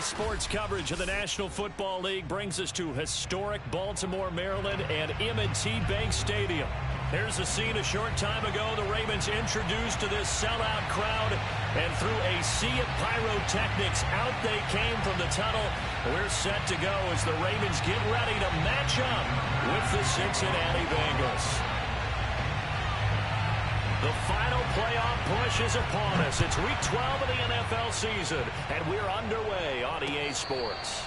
Today's sports coverage of the National Football League brings us to historic Baltimore, Maryland, and M&T Bank Stadium. Here's a scene a short time ago. The Ravens introduced to this sellout crowd, and through a sea of pyrotechnics, out they came from the tunnel. We're set to go as the Ravens get ready to match up with the Cincinnati Bengals. The final playoff push is upon us. It's week 12 of the NFL season, and we're underway on EA Sports.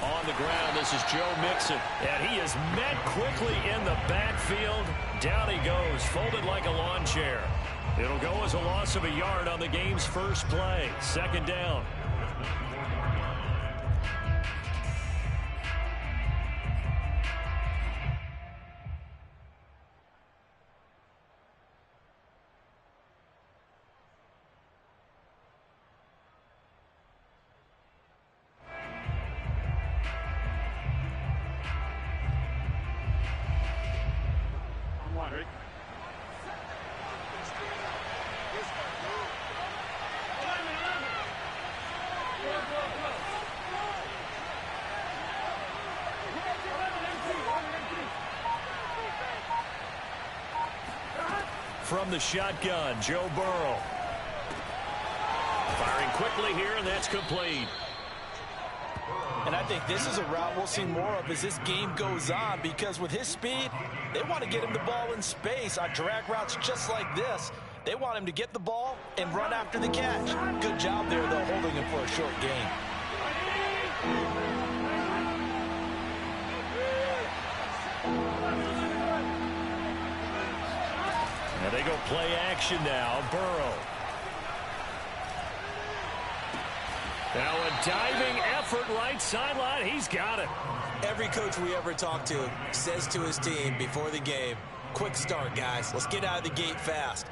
On the ground, this is Joe Mixon, and he is met quickly in the backfield. Down he goes, folded like a lawn chair. It'll go as a loss of a yard on the game's first play. Second down. From the shotgun, Joe Burrow. Firing quickly here, and that's complete. And I think this is a route we'll see more of as this game goes on, because with his speed, they want to get him the ball in space on drag routes just like this. They want him to get the ball and run after the catch. Good job there, though, holding him for a short gain. And they go play action now. Burrow. Now a diving effort right sideline. He's got it. Every coach we ever talk to says to his team before the game, quick start, guys. Let's get out of the gate fast.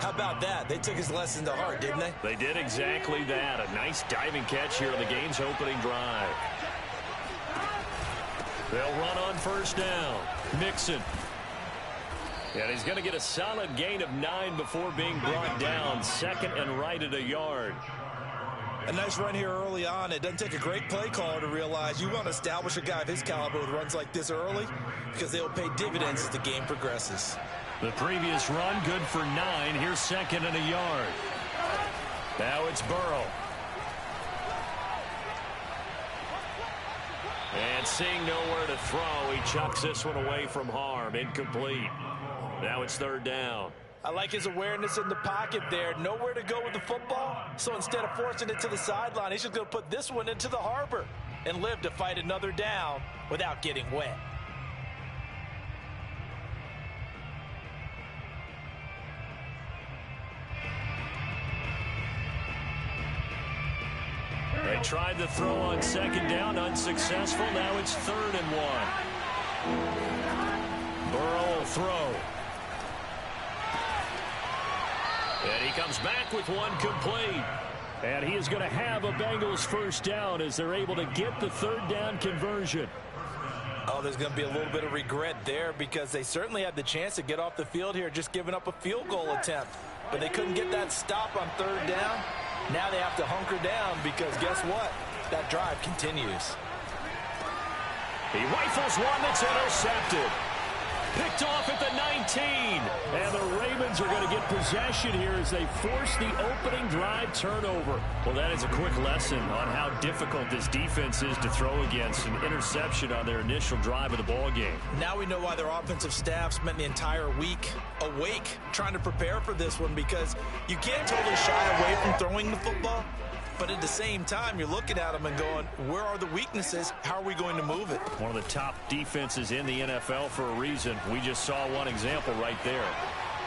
How about that? They took his lesson to heart, didn't they? They did exactly that. A nice diving catch here on the game's opening drive. They'll run on first down. Mixon. And he's going to get a solid gain of 9 before being brought down. Second and right at a yard. A nice run here early on. It doesn't take a great play caller to realize you want to establish a guy of his caliber with runs like this early, because they'll pay dividends as the game progresses. The previous run good for 9. Here's second and a yard. Now it's Burrow. And seeing nowhere to throw, he chucks this one away from harm. Incomplete. Now it's third down. I like his awareness in the pocket there. Nowhere to go with the football. So instead of forcing it to the sideline, he's just going to put this one into the harbor and live to fight another down without getting wet. They tried the throw on second down, unsuccessful. Now it's 3rd and 1. Burrow will throw. And he comes back with one complete. And he is going to have a Bengals first down as they're able to get the third down conversion. Oh, there's going to be a little bit of regret there, because they certainly had the chance to get off the field here, just giving up a field goal attempt. But they couldn't get that stop on third down. Now they have to hunker down, because guess what? That drive continues. He rifles one that's intercepted. Picked off at the 19. And the Ravens are going to get possession here as they force the opening drive turnover. Well, that is a quick lesson on how difficult this defense is to throw against. An interception on their initial drive of the ball game. Now we know why their offensive staff spent the entire week awake trying to prepare for this one, because you can't totally shy away from throwing the football. But at the same time, you're looking at them and going, where are the weaknesses? How are we going to move it? One of the top defenses in the NFL for a reason. We just saw one example right there.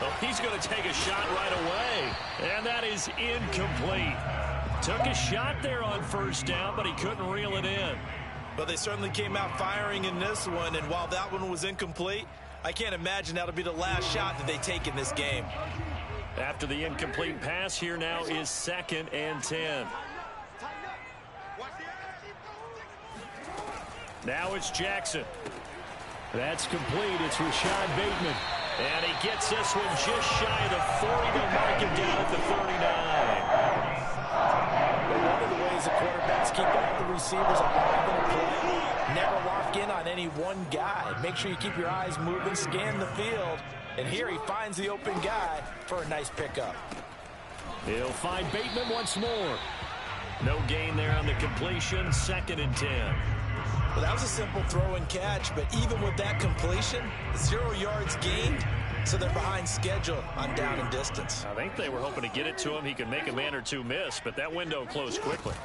Well, he's going to take a shot right away. And that is incomplete. Took a shot there on first down, but he couldn't reel it in. But they certainly came out firing in this one, and while that one was incomplete, I can't imagine that'll be the last shot that they take in this game. After the incomplete pass, here now is 2nd and 10. Now it's Jackson. That's complete. It's Rashad Bateman. And he gets this one just shy of the 40 to mark him down at the 39. One of the ways the quarterbacks keep all the receivers alive in a play, never lock in on any one guy. Make sure you keep your eyes moving, scan the field, and here he finds the open guy for a nice pickup. He'll find Bateman once more. No gain there on the completion, 2nd and 10. Well, that was a simple throw and catch, but even with that completion, 0 yards gained, so they're behind schedule on down and distance. I think they were hoping to get it to him. He could make a man or two miss, but that window closed quickly.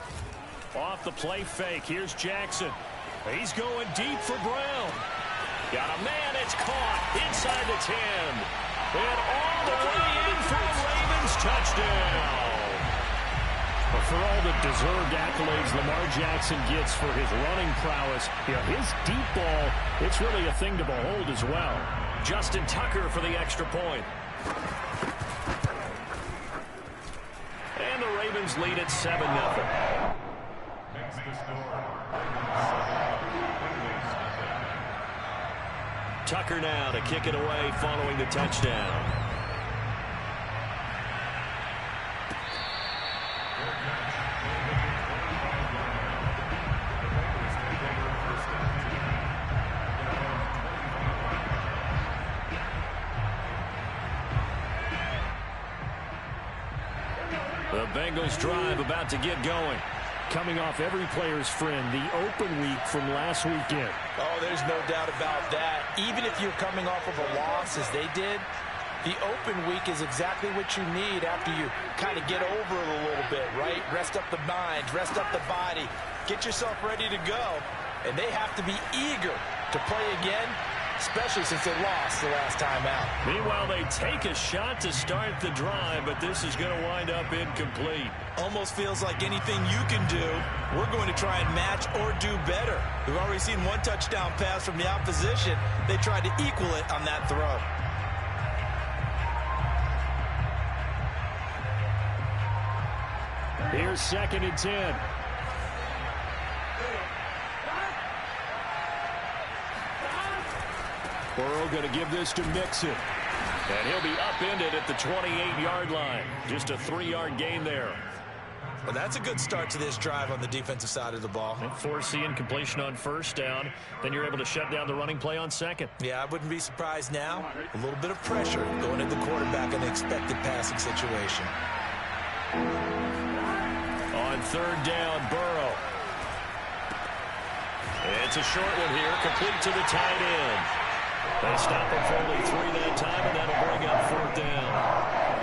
Off the play fake, here's Jackson. He's going deep for Brown. Got a man, it's caught inside the 10. And all the way in for a Ravens touchdown. But for all the deserved accolades Lamar Jackson gets for his running prowess, his deep ball, it's really a thing to behold as well. Justin Tucker for the extra point. And the Ravens lead at 7-0. Tucker now to kick it away following the touchdown. The Bengals drive about to get going. Coming off every player's friend, the open week from last weekend. Oh, there's no doubt about that. Even if you're coming off of a loss as they did, the open week is exactly what you need after you kind of get over it a little bit, right? Rest up the mind, rest up the body, get yourself ready to go. And they have to be eager to play again, especially since they lost the last time out. Meanwhile, they take a shot to start the drive, but this is going to wind up incomplete. Almost feels like anything you can do, we're going to try and match or do better. We've already seen one touchdown pass from the opposition. They tried to equal it on that throw. Here's 2nd and 10. Burrow going to give this to Mixon. And he'll be upended at the 28-yard line. Just a 3-yard gain there. Well, that's a good start to this drive on the defensive side of the ball. And forcing completion on first down. Then you're able to shut down the running play on 2nd. Yeah, I wouldn't be surprised now. A little bit of pressure going at the quarterback in an expected passing situation. On 3rd down, Burrow. It's a short one here, complete to the tight end. They stop him for only 3 that time, and that'll bring up 4th down.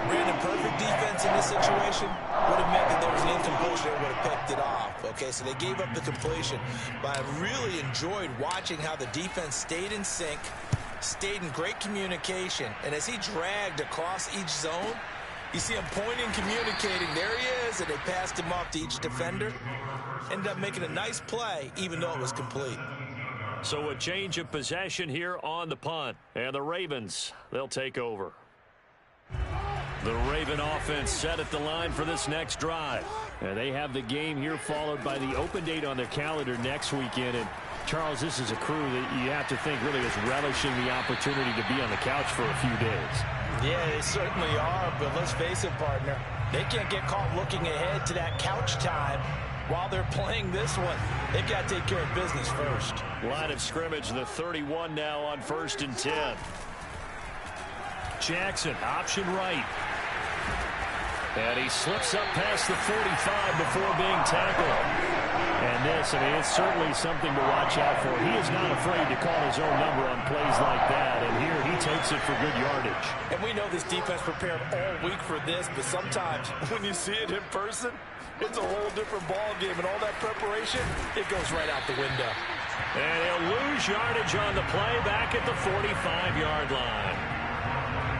Brandon, perfect defense in this situation would have meant that there was an incompletion that would have picked it off. Okay, so they gave up the completion, but I really enjoyed watching how the defense stayed in sync, stayed in great communication, and as he dragged across each zone, you see him pointing, communicating. There he is, and they passed him off to each defender. Ended up making a nice play, even though it was complete. So a change of possession here on the punt. And the Ravens, they'll take over. The Raven offense set at the line for this next drive. And they have the game here followed by the open date on their calendar next weekend. And Charles, this is a crew that you have to think really is relishing the opportunity to be on the couch for a few days. Yeah, they certainly are, but let's face it, partner. They can't get caught looking ahead to that couch time while they're playing this one. They've got to take care of business first. Line of scrimmage, the 31 now on 1st and 10. Jackson, option right. And he slips up past the 45 before being tackled. And this, I mean, it's certainly something to watch out for. He is not afraid to call his own number on plays like that. And here he takes it for good yardage. And we know this defense prepared all week for this, but sometimes when you see it in person, it's a whole different ball game. And all that preparation, it goes right out the window. And he'll lose yardage on the play back at the 45-yard line.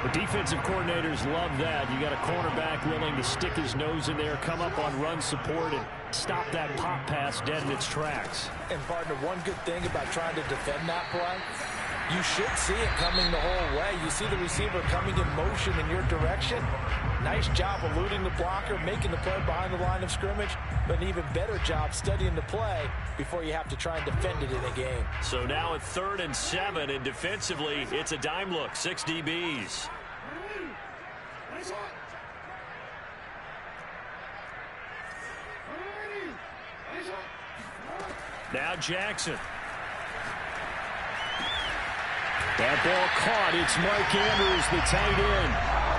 The defensive coordinators love that. You got a cornerback willing to stick his nose in there, come up on run support, and stop that pop pass dead in its tracks. And, partner, one good thing about trying to defend that play, you should see it coming the whole way. You see the receiver coming in motion in your direction. Nice job eluding the blocker, making the play behind the line of scrimmage, but an even better job studying the play before you have to try and defend it in a game. So now at 3rd and 7, and defensively, it's a dime look, 6 DBs. Now Jackson. That ball caught. It's Mark Andrews, the tight end.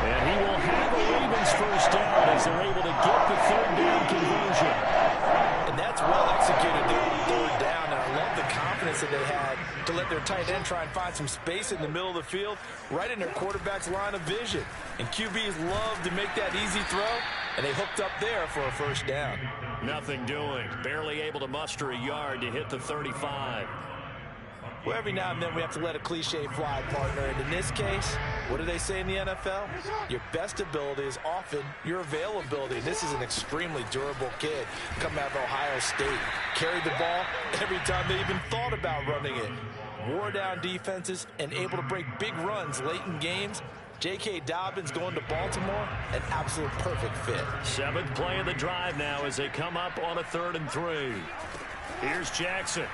And he will have a Ravens first down as they're able to get the 3rd down conversion. And that's well executed there on 3rd down. And I love the confidence that they had to let their tight end try and find some space in the middle of the field, right in their quarterback's line of vision. And QBs love to make that easy throw, and they hooked up there for a first down. Nothing doing. Barely able to muster a yard to hit the 35. Well, every now and then we have to let a cliche fly, partner. And in this case, what do they say in the NFL? Your best ability is often your availability. This is an extremely durable kid coming out of Ohio State. Carried the ball every time they even thought about running it. Wore down defenses and able to break big runs late in games. J.K. Dobbins going to Baltimore, an absolute perfect fit. 7th play of the drive now as they come up on a 3rd and 3. Here's Jackson.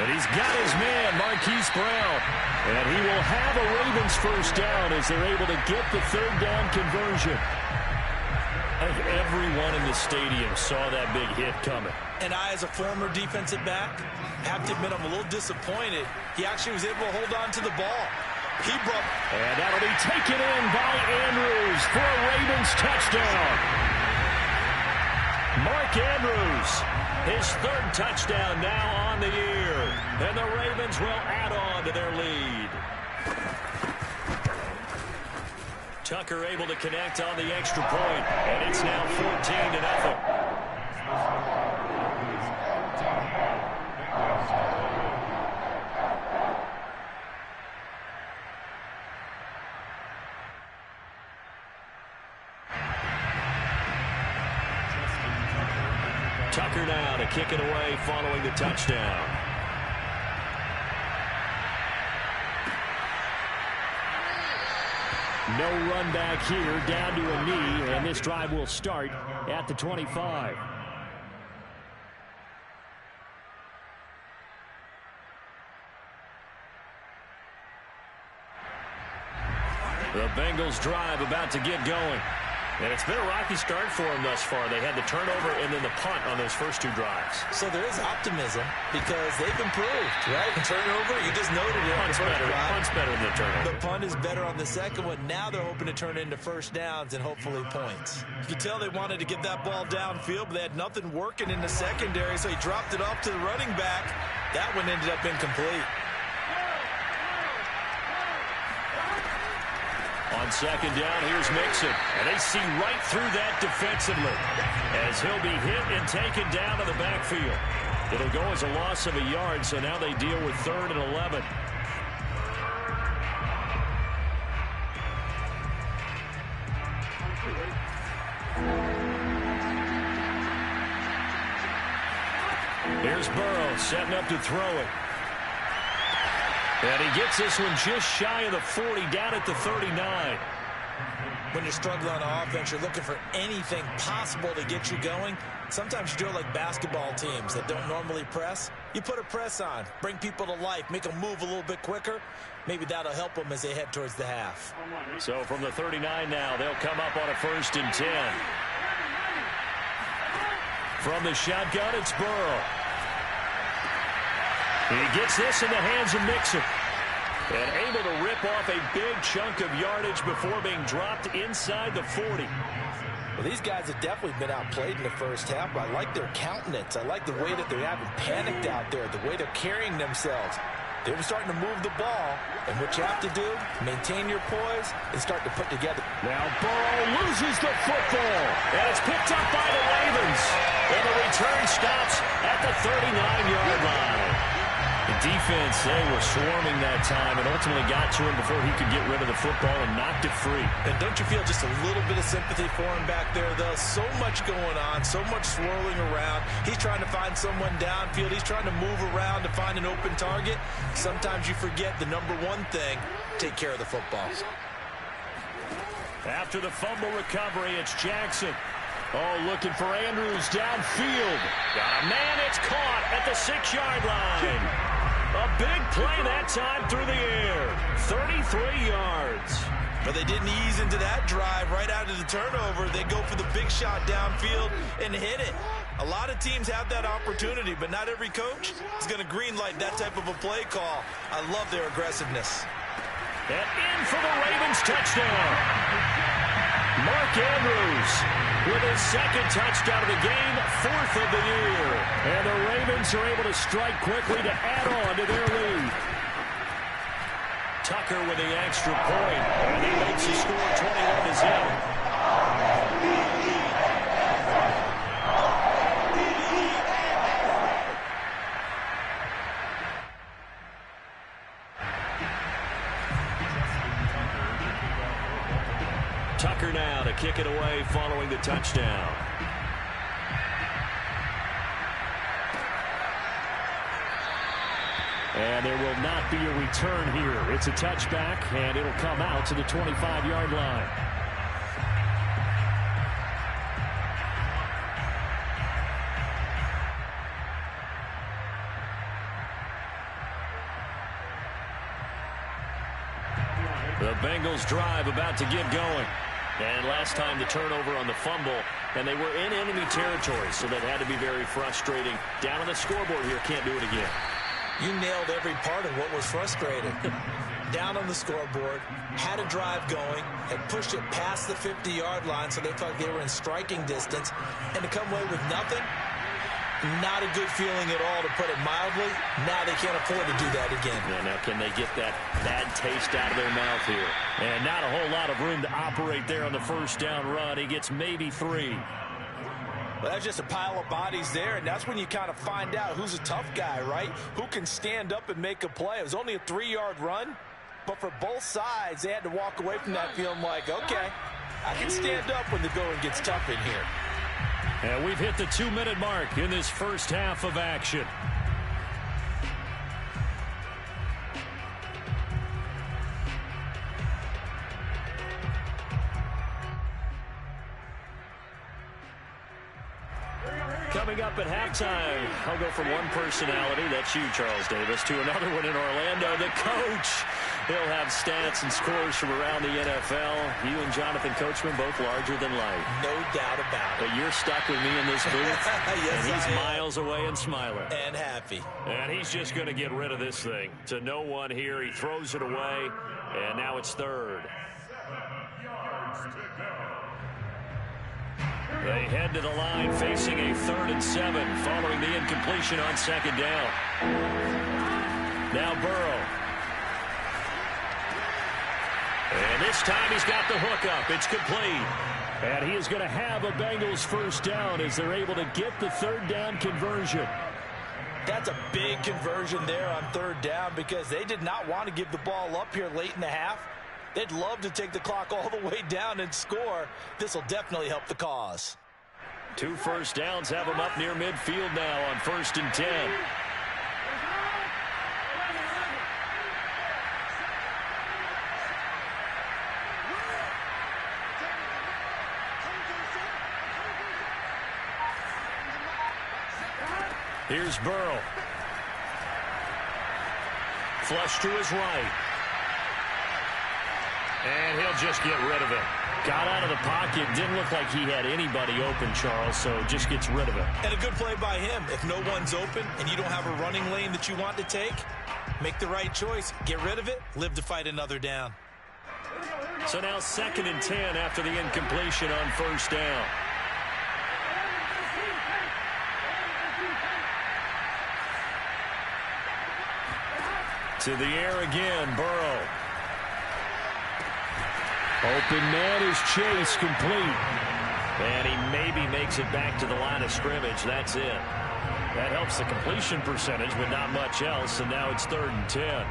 And he's got his man, Marquise Brown. And he will have a Ravens first down as they're able to get the 3rd down conversion. I think everyone in the stadium saw that big hit coming. And I, as a former defensive back, have to admit I'm a little disappointed. He actually was able to hold on to the ball. And that'll be taken in by Andrews for a Ravens touchdown. Mark Andrews, his 3rd touchdown now on the year. And the Ravens will add on to their lead. Tucker able to connect on the extra point, and it's now 14-0. Tucker now to kick it away following the touchdown. No run back here, down to a knee, and this drive will start at the 25. The Bengals drive about to get going. And it's been a rocky start for them thus far. They had the turnover and then the punt on those first 2 drives. So there is optimism because they've improved, right? Turnover, you just noted it. Punt's better than the turnover. The punt is better on the second one. Now they're hoping to turn it into first downs and hopefully points. You can tell they wanted to get that ball downfield, but they had nothing working in the secondary, so he dropped it off to the running back. That one ended up incomplete. On 2nd down, here's Mixon. And they see right through that defensively as he'll be hit and taken down to the backfield. It'll go as a loss of a yard, so now they deal with 3rd and 11. Here's Burrow setting up to throw it. And he gets this one just shy of the 40, down at the 39. When you're struggling on offense, you're looking for anything possible to get you going. Sometimes you do it like basketball teams that don't normally press. You put a press on, bring people to life, make them move a little bit quicker. Maybe that'll help them as they head towards the half. So from the 39 now, they'll come up on a 1st and 10. From the shotgun, it's Burrow. He gets this in the hands of Mixon. And able to rip off a big chunk of yardage before being dropped inside the 40. Well, these guys have definitely been outplayed in the first half, but I like their countenance. I like the way that they haven't panicked out there, the way they're carrying themselves. They were starting to move the ball, and what you have to do, maintain your poise and start to put together. Now Burrow loses the football, and it's picked up by the Ravens. And the return stops at the 39-yard line. The defense, they were swarming that time and ultimately got to him before he could get rid of the football and knocked it free. And don't you feel just a little bit of sympathy for him back there, though? So much going on, so much swirling around. He's trying to find someone downfield. He's trying to move around to find an open target. Sometimes you forget the number one thing, take care of the football. After the fumble recovery, it's Jackson. Oh, looking for Andrews downfield. Got a man, it's caught at the 6-yard line. A big play that time through the air. 33 yards. But they didn't ease into that drive right out of the turnover. They go for the big shot downfield and hit it. A lot of teams have that opportunity, but not every coach is going to greenlight that type of a play call. I love their aggressiveness. And in for the Ravens touchdown. Mark Andrews with his second touchdown of the game, 4th of the year. And the Ravens are able to strike quickly to add on to their lead. Tucker with the extra point, and he makes the score 21-0. Tucker now to kick it away following the touchdown. And there will not be a return here. It's a touchback, and it'll come out to the 25-yard line. The Bengals drive about to get going. And last time the turnover on the fumble, and they were in enemy territory, so that had to be very frustrating. Down on the scoreboard here, can't do it again. You nailed every part of what was frustrating. Down on the scoreboard, had a drive going, had pushed it past the 50-yard line, so they felt like they were in striking distance, and to come away with nothing, not a good feeling at all, to put it mildly. Now they can't afford to do that again. Yeah, now can they get that bad taste out of their mouth here? And not a whole lot of room to operate there on the first down run. He gets maybe 3. Well, that's just a pile of bodies there, and that's when you kind of find out who's a tough guy, right? Who can stand up and make a play. It was only a 3-yard run, but for both sides, they had to walk away from that feeling like, okay, I can stand up when the going gets tough in here. And we've hit the 2-minute mark in this first half of action. Coming up at halftime, I'll go from one personality, that's you, Charles Davis, to another one in Orlando, the coach. He'll have stats and scores from around the NFL. You and Jonathan Coachman, both larger than life. No doubt about it. But you're stuck with me in this booth, yes, and he's miles away and smiling. And happy. And he's just going to get rid of this thing. To no one here, he throws it away, and now it's 3rd. They head to the line facing a 3rd and 7 following the incompletion on 2nd down. Now Burrow. And this time he's got the hook up. It's complete. And he is going to have a Bengals first down as they're able to get the 3rd down conversion. That's a big conversion there on 3rd down because they did not want to give the ball up here late in the half. They'd love to take the clock all the way down and score. This will definitely help the cause. 2 first downs have them up near midfield now on 1st and 10. Here's Burrow. Flush to his right. And he'll just get rid of it. Got out of the pocket. Didn't look like he had anybody open, Charles, so just gets rid of it. And a good play by him. If no one's open and you don't have a running lane that you want to take, make the right choice. Get rid of it. Live to fight another down. So now 2nd and 10 after the incompletion on 1st down. To the air again, Burrow. Open man is Chase, complete. And he maybe makes it back to the line of scrimmage. That's it. That helps the completion percentage, but not much else, and now it's 3rd and 10.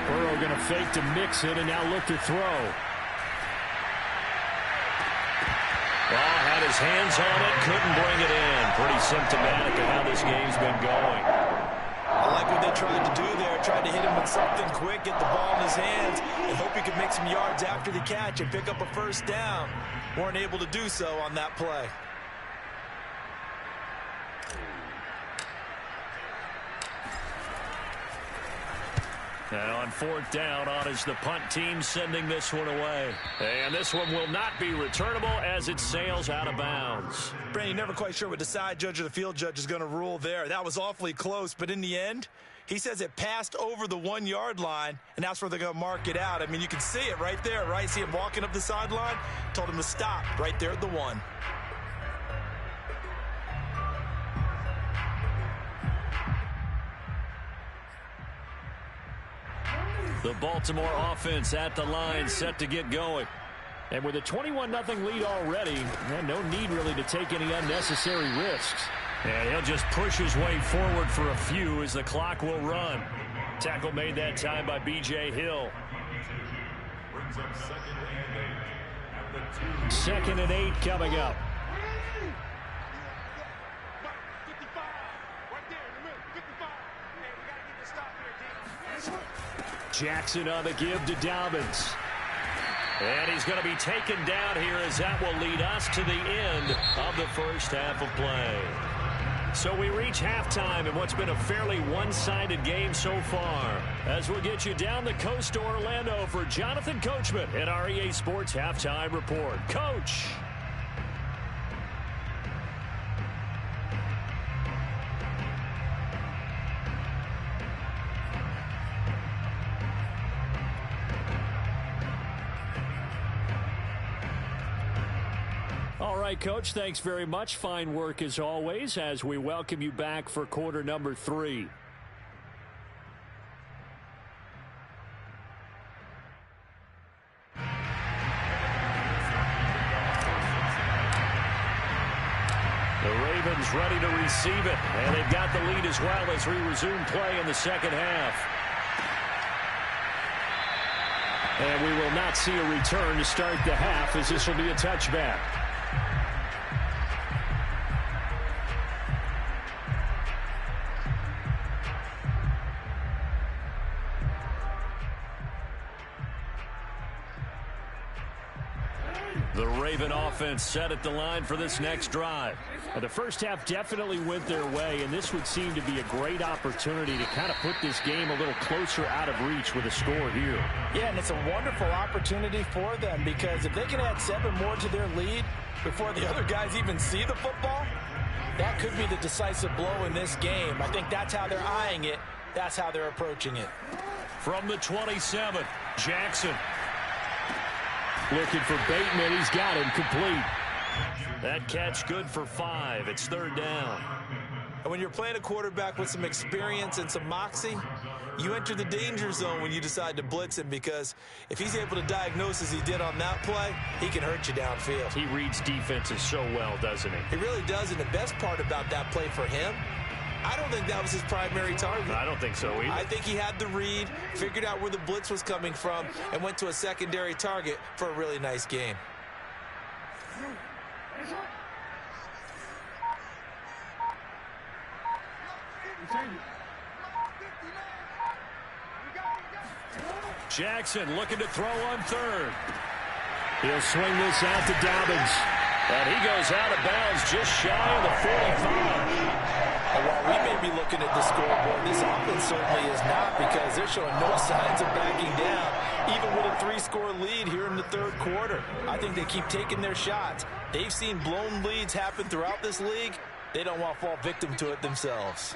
Burrow going to fake to mix it and now look to throw. Well, had his hands on it, couldn't bring it in. Pretty symptomatic of how this game's been going. I like what they tried to do there. Tried to hit him with something quick, get the ball in his hands, and hope he could make some yards after the catch and pick up a first down. Weren't able to do so on that play. Now on 4th down, on is the punt team sending this one away. And this one will not be returnable as it sails out of bounds. Brandon, you're never quite sure what the side judge or the field judge is going to rule there. That was awfully close, but in the end, he says it passed over the 1-yard line, and that's where they're going to mark it out. I mean, you can see it right there, right? See him walking up the sideline? Told him to stop right there at the 1. The Baltimore offense at the line, set to get going. And with a 21-0 lead already, no need really to take any unnecessary risks. And he'll just push his way forward for a few as the clock will run. Tackle made that time by B.J. Hill. 2nd and 8 coming up. Jackson on the give to Dobbins. And he's going to be taken down here as that will lead us to the end of the first half of play. So we reach halftime in what's been a fairly one-sided game so far. As we'll get you down the coast to Orlando for Jonathan Coachman at our EA Sports Halftime Report. Coach. All right, Coach, thanks very much. Fine work as always as we welcome you back for quarter number 3. The Ravens ready to receive it, and they've got the lead as well as we resume play in the second half. And we will not see a return to start the half as this will be a touchback. The Raven offense set at the line for this next drive. The first half definitely went their way, and this would seem to be a great opportunity to kind of put this game a little closer out of reach with a score here. Yeah, and it's a wonderful opportunity for them because if they can add 7 more to their lead before the other guys even see the football, that could be the decisive blow in this game. I think that's how they're eyeing it. That's how they're approaching it. From the 27, Jackson. Looking for Bateman. He's got him complete. That catch good for 5. It's 3rd down. And when you're playing a quarterback with some experience and some moxie, you enter the danger zone when you decide to blitz him because if he's able to diagnose as he did on that play, he can hurt you downfield. He reads defenses so well, doesn't he? He really does, and the best part about that play for him, I don't think that was his primary target. I don't think so either. I think he had the read, figured out where the blitz was coming from, and went to a secondary target for a really nice game. Jackson looking to throw on 3rd. He'll swing this out to Dobbins. And he goes out of bounds just shy of the 45. And while we may be looking at the scoreboard, this offense certainly is not because they're showing no signs of backing down, even with a 3-score lead here in the 3rd quarter. I think they keep taking their shots. They've seen blown leads happen throughout this league. They don't want to fall victim to it themselves.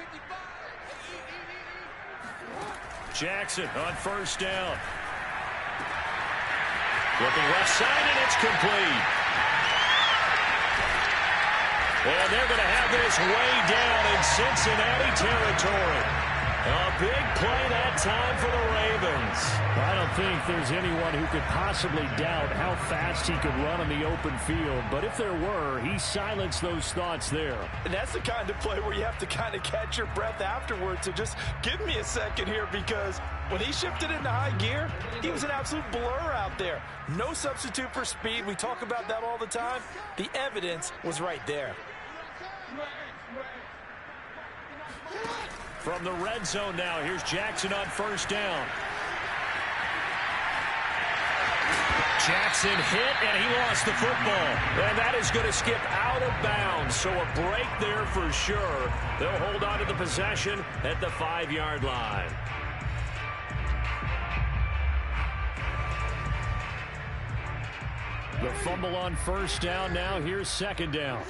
Jackson on 1st down. Looking left side, and it's complete. And they're going to have this way down in Cincinnati territory. A big play that time for the Ravens. I don't think there's anyone who could possibly doubt how fast he could run on the open field. But if there were, he silenced those thoughts there. And that's the kind of play where you have to kind of catch your breath afterwards. So just give me a second here, because when he shifted into high gear, he was an absolute blur out there. No substitute for speed. We talk about that all the time. The evidence was right there. From the red zone now, here's Jackson on first down. Jackson hit, and he lost the football. And that is going to skip out of bounds. So a break there for sure. They'll hold on to the possession at the 5-yard line. The fumble on first down now. Here's second down.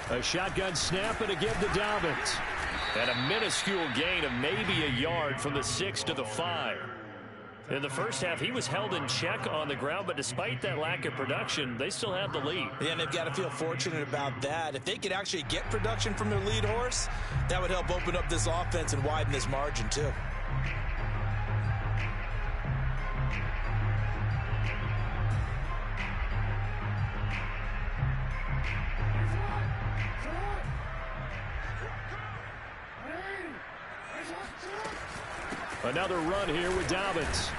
A shotgun snap and a give to Dobbins. And a minuscule gain of maybe a yard from the 6 to the 5. In the first half, he was held in check on the ground, but despite that lack of production, they still have the lead. Yeah, and they've got to feel fortunate about that. If they could actually get production from their lead horse, that would help open up this offense and widen this margin too. Another run here with Dobbins.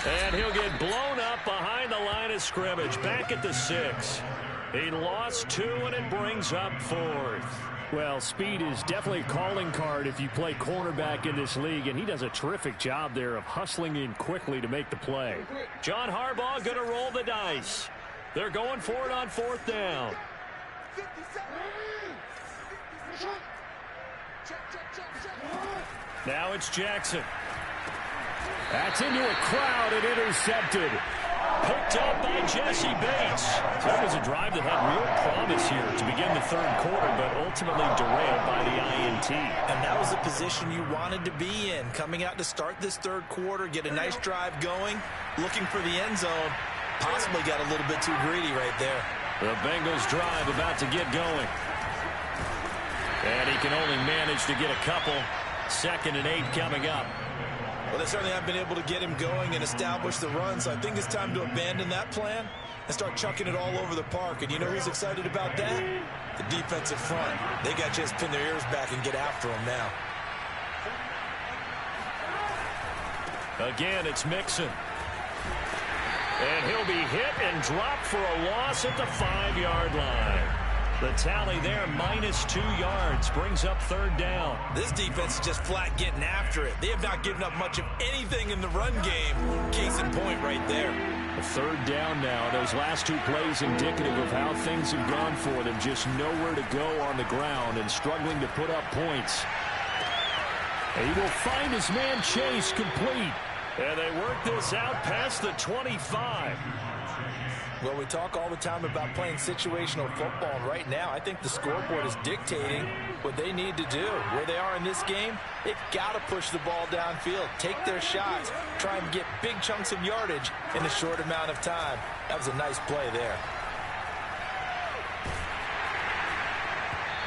And he'll get blown up behind the line of scrimmage, back at the 6. He lost 2, and it brings up 4th. Well, speed is definitely a calling card if you play cornerback in this league, and he does a terrific job there of hustling in quickly to make the play. John Harbaugh going to roll the dice. They're going for it on 4th down. Now it's Jackson. That's into a crowd and intercepted. Picked up by Jesse Bates. So that was a drive that had real promise here to begin the 3rd quarter, but ultimately derailed by the INT. And that was the position you wanted to be in. Coming out to start this 3rd quarter, get a nice drive going, looking for the end zone. Possibly got a little bit too greedy right there. The Bengals drive about to get going. And he can only manage to get a couple. 2nd and 8 coming up. Well, they certainly haven't been able to get him going and establish the run, so I think it's time to abandon that plan and start chucking it all over the park. And you know who's excited about that? The defensive front. They got a chance to pin their ears back and get after him now. Again, it's Mixon. And he'll be hit and dropped for a loss at the 5-yard line. The tally there, -2 yards, brings up 3rd down. This defense is just flat getting after it. They have not given up much of anything in the run game. Case in point right there. A 3rd down now. Those last 2 plays indicative of how things have gone for them. Just nowhere to go on the ground and struggling to put up points. He will find his man Chase complete. And they work this out past the 25. Well, we talk all the time about playing situational football, and right now I think the scoreboard is dictating what they need to do. Where they are in this game, they've got to push the ball downfield, take their shots, try and get big chunks of yardage in a short amount of time. That was a nice play there.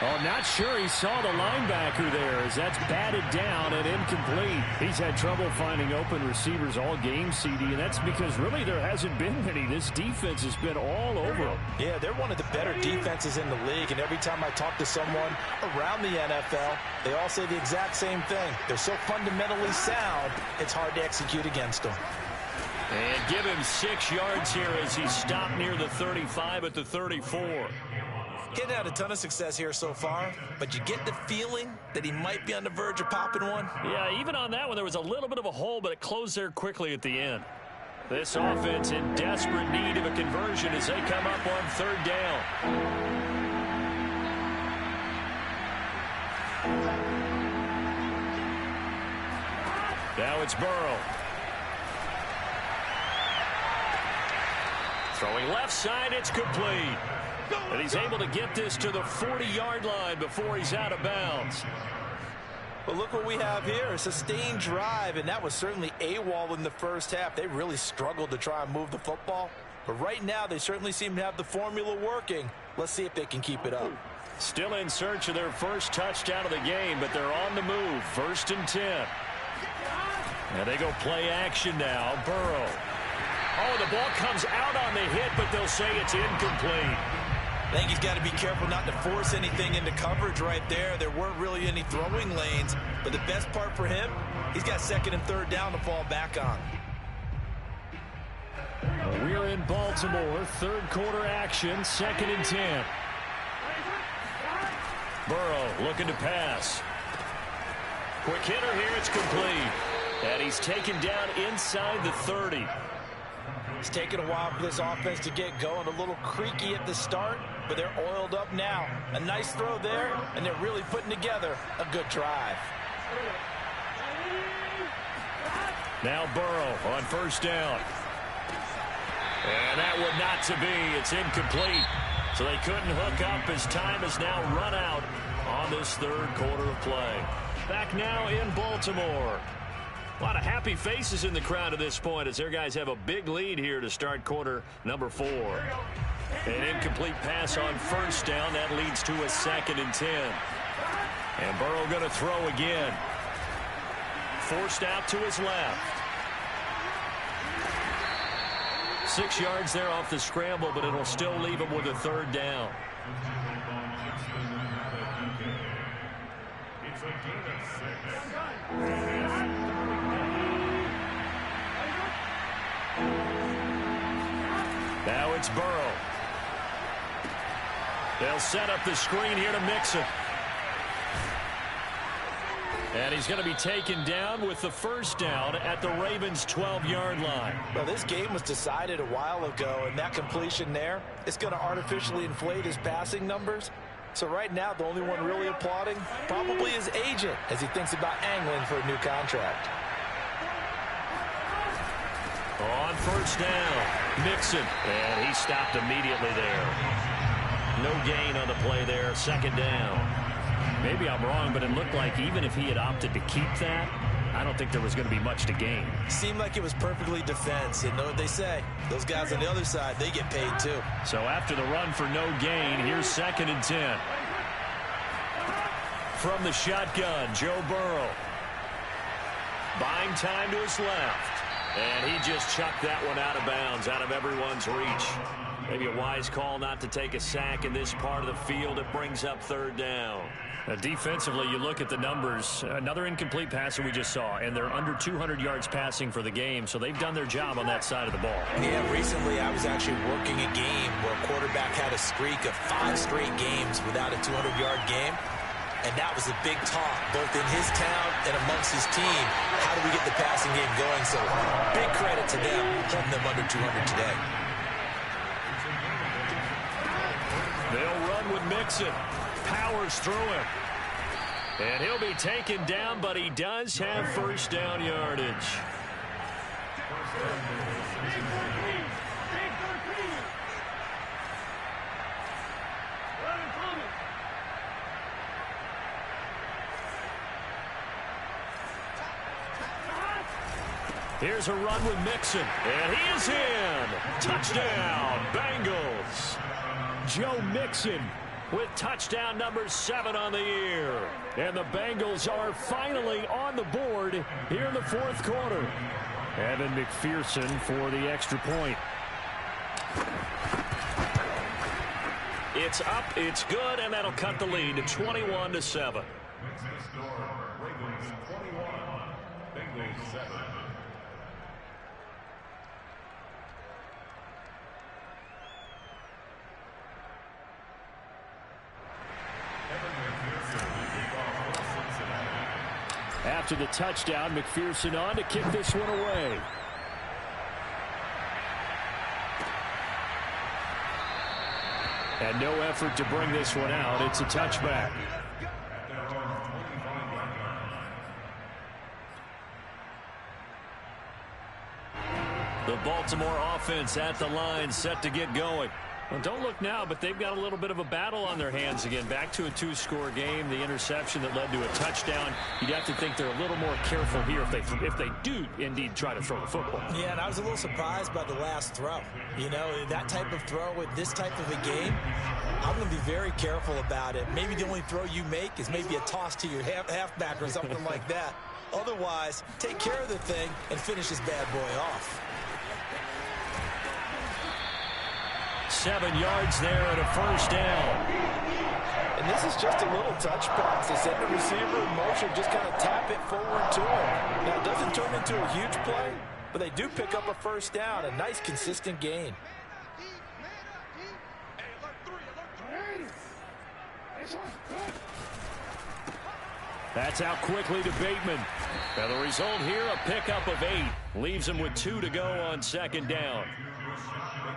Oh, not sure he saw the linebacker there as that's batted down and incomplete. He's had trouble finding open receivers all game, CD, and that's because really there hasn't been many. This defense has been all over them. Yeah, they're one of the better defenses in the league, and every time I talk to someone around the NFL, they all say the exact same thing. They're so fundamentally sound, it's hard to execute against them. And give him 6 yards here as he stopped near the 35 at the 34. Getting out a ton of success here so far, but you get the feeling that he might be on the verge of popping one. Yeah, even on that one, there was a little bit of a hole, but it closed there quickly at the end. This offense in desperate need of a conversion as they come up on 3rd down. Now it's Burrow. Throwing left side, it's complete. And he's able to get this to the 40-yard line before he's out of bounds. But look what we have here, a sustained drive, and that was certainly AWOL in the first half. They really struggled to try and move the football. But right now, they certainly seem to have the formula working. Let's see if they can keep it up. Still in search of their first touchdown of the game, but they're on the move. 1st and 10. And they go play action now. Burrow. Oh, the ball comes out on the hit, but they'll say it's incomplete. I think he's got to be careful not to force anything into coverage right there. There weren't really any throwing lanes, but the best part for him, he's got 2nd and 3rd down to fall back on. We're in Baltimore. 3rd quarter action. 2nd and 10. Burrow looking to pass. Quick hitter here. It's complete. And he's taken down inside the 30. It's taken a while for this offense to get going. A little creaky at the start, but they're oiled up now. A nice throw there, and they're really putting together a good drive. Now Burrow on 1st down. And that one not to be. It's incomplete. So they couldn't hook up as time is now run out on this 3rd quarter of play. Back now in Baltimore. A lot of happy faces in the crowd at this point as their guys have a big lead here to start quarter number 4. An incomplete pass on 1st down. That leads to a 2nd and 10. And Burrow going to throw again. Forced out to his left. 6 yards there off the scramble, but it'll still leave him with a 3rd down. Now it's Burrow. They'll set up the screen here to Mixon. And he's going to be taken down with the 1st down at the Ravens' 12-yard line. Well, this game was decided a while ago, and that completion there is going to artificially inflate his passing numbers. So right now, the only one really applauding probably his agent as he thinks about angling for a new contract. On 1st down, Mixon. And he stopped immediately there. No gain on the play there. 2nd down. Maybe I'm wrong, but it looked like even if he had opted to keep that, I don't think there was going to be much to gain. Seemed like it was perfectly defense. And know what they say? Those guys on the other side, they get paid too. So after the run for no gain, here's 2nd and 10. From the shotgun, Joe Burrow. Buying time to his left. And he just chucked that one out of bounds, out of everyone's reach. Maybe a wise call not to take a sack in this part of the field. It brings up 3rd down. Defensively, you look at the numbers. Another incomplete passer we just saw, and they're under 200 yards passing for the game, so they've done their job on that side of the ball. Yeah, recently I was actually working a game where a quarterback had a streak of 5 straight games without a 200-yard game, and that was a big talk, both in his town and amongst his team. How do we get the passing game going? So big credit to them, holding them under 200 today. They'll run with Mixon. Powers through him. And he'll be taken down, but he does have 1st down yardage. Here's a run with Mixon. And he is in. Touchdown, Bengals. Joe Mixon with touchdown number 7 on the year. And the Bengals are finally on the board here in the 4th quarter. Evan McPherson for the extra point. It's up, it's good, and that'll cut the lead to 21-7. After the touchdown, McPherson on to kick this one away. And no effort to bring this one out. It's a touchback. The Baltimore offense at the line, set to get going. Well, don't look now, but they've got a little bit of a battle on their hands again. Back to a 2-score game. The interception that led to a touchdown. You'd have to think they're a little more careful here if they do indeed try to throw the football. Yeah, and I was a little surprised by the last throw. You know, that type of throw with this type of a game, I'm going to be very careful about it. Maybe the only throw you make is maybe a toss to your halfback or something like that. Otherwise, take care of the thing and finish this bad boy off. 7 yards there and a first down. And this is just a little touch pass. They send the receiver in motion, just kind of tap it forward to him. Now, it doesn't turn into a huge play, but they do pick up a first down. A nice, consistent gain. That's out quickly to Bateman. Now the result here, a pickup of 8. Leaves him with 2 to go on second down.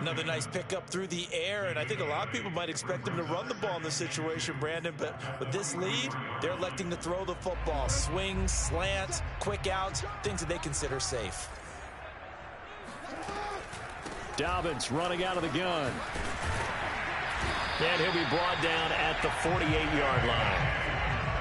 Another nice pickup through the air, and I think a lot of people might expect them to run the ball in this situation, Brandon, but with this lead, they're electing to throw the football. Swings, slants, quick outs, things that they consider safe. Dobbins running out of the gun. And he'll be brought down at the 48-yard line.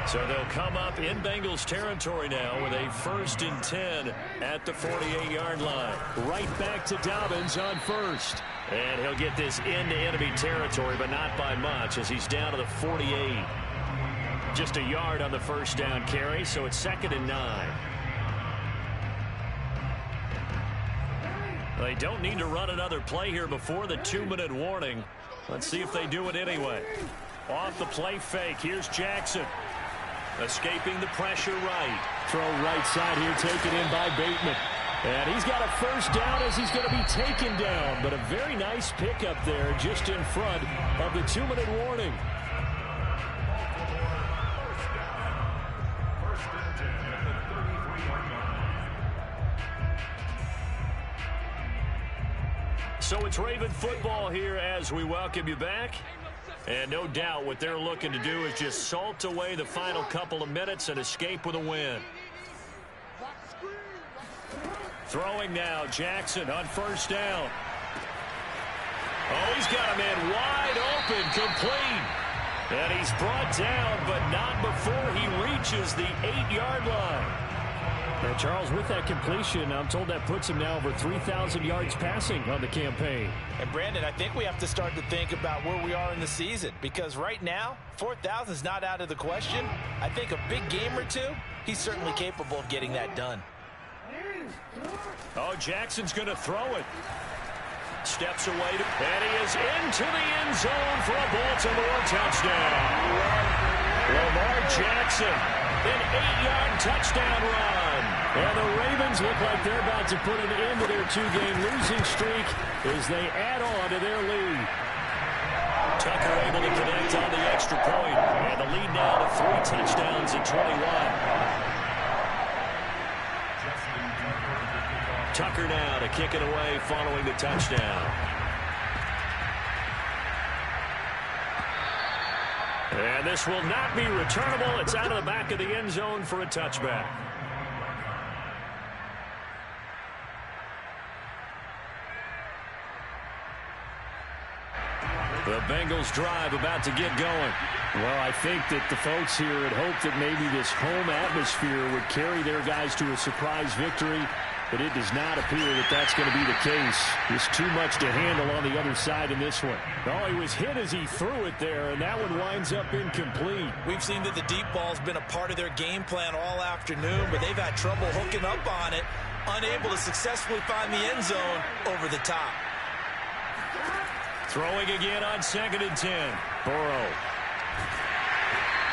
So they'll come up in Bengals territory now with a 1st and 10 at the 48-yard line. Right back to Dobbins on first. And he'll get this into enemy territory, but not by much as he's down to the 48. Just a yard on the first down carry, so it's 2nd and 9. They don't need to run another play here before the 2-minute warning. Let's see if they do it anyway. Off the play fake, here's Jackson. Escaping the pressure right. Throw right side here, taken in by Bateman. And he's got a first down as he's going to be taken down. But a very nice pickup there just in front of the 2-minute warning. So it's Raven football here as we welcome you back. And no doubt what they're looking to do is just salt away the final couple of minutes and escape with a win. Throwing now, Jackson on first down. Oh, he's got a man wide open, complete. And he's brought down, but not before he reaches the 8-yard line. Now, Charles, with that completion, I'm told that puts him now over 3,000 yards passing on the campaign. And, Brandon, I think we have to start to think about where we are in the season, because right now, 4,000 is not out of the question. I think a big game or two, he's certainly capable of getting that done. Oh, Jackson's going to throw it. Steps away, and he is into the end zone for a Baltimore touchdown. Lamar Jackson, an 8-yard touchdown run. And the Ravens look like they're about to put an end to their 2-game losing streak as they add on to their lead. Tucker able to connect on the extra point, and the lead now to 3 touchdowns at 21. Tucker now to kick it away following the touchdown. And this will not be returnable. It's out of the back of the end zone for a touchback. The Bengals drive about to get going. Well, I think that the folks here had hoped that maybe this home atmosphere would carry their guys to a surprise victory. But it does not appear that that's going to be the case. There's too much to handle on the other side in this one. Oh, he was hit as he threw it there, and that one winds up incomplete. We've seen that the deep ball's been a part of their game plan all afternoon, but they've had trouble hooking up on it, unable to successfully find the end zone over the top. Throwing again on 2nd and 10. Burrow.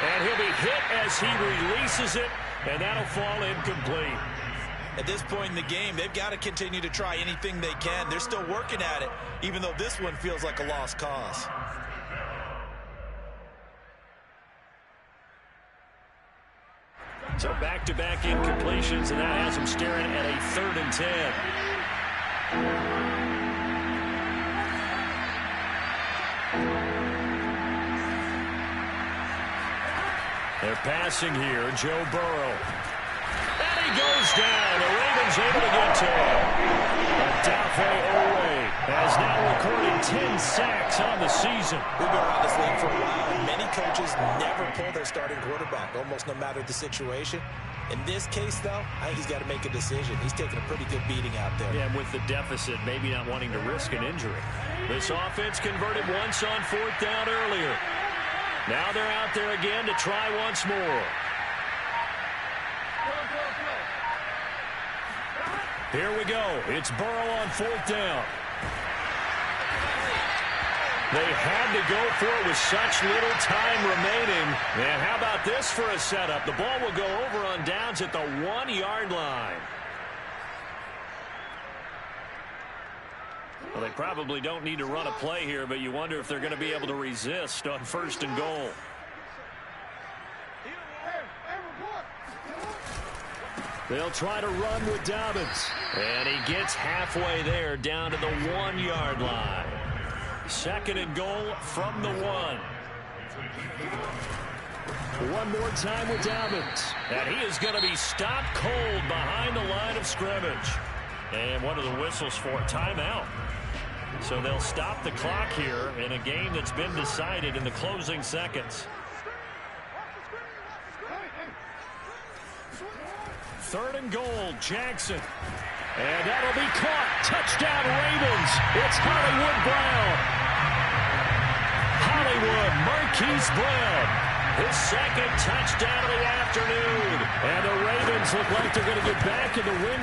And he'll be hit as he releases it, and that'll fall incomplete. At this point in the game, they've got to continue to try anything they can. They're still working at it, even though this one feels like a lost cause. So back-to-back incompletions, and that has them staring at a 3rd and 10. They're passing here. Joe Burrow. And he goes down. The Ravens able to get to him. Odafe Oweh has now recorded 10 sacks on the season. We've been around this league for a while, and many coaches never pull their starting quarterback, almost no matter the situation. In this case, though, I think he's got to make a decision. He's taking a pretty good beating out there. Yeah, with the deficit, maybe not wanting to risk an injury. This offense converted once on 4th down earlier. Now they're out there again to try once more. Here we go. It's Burrow on 4th down. They had to go for it with such little time remaining. And how about this for a setup? The ball will go over on downs at the 1-yard line. Well, they probably don't need to run a play here, but you wonder if they're going to be able to resist on 1st and goal. They'll try to run with Dobbins. And he gets halfway there down to the 1-yard line. 2nd and goal from the 1. One more time with Dobbins. And he is going to be stopped cold behind the line of scrimmage. And what are the whistles for? Timeout. So they'll stop the clock here in a game that's been decided in the closing seconds. 3rd and goal, Jackson. And that'll be caught. Touchdown, Ravens. It's Hollywood Brown. Hollywood Marquise Brown. His 2nd touchdown of the afternoon. And the Ravens look like they're going to get back in the win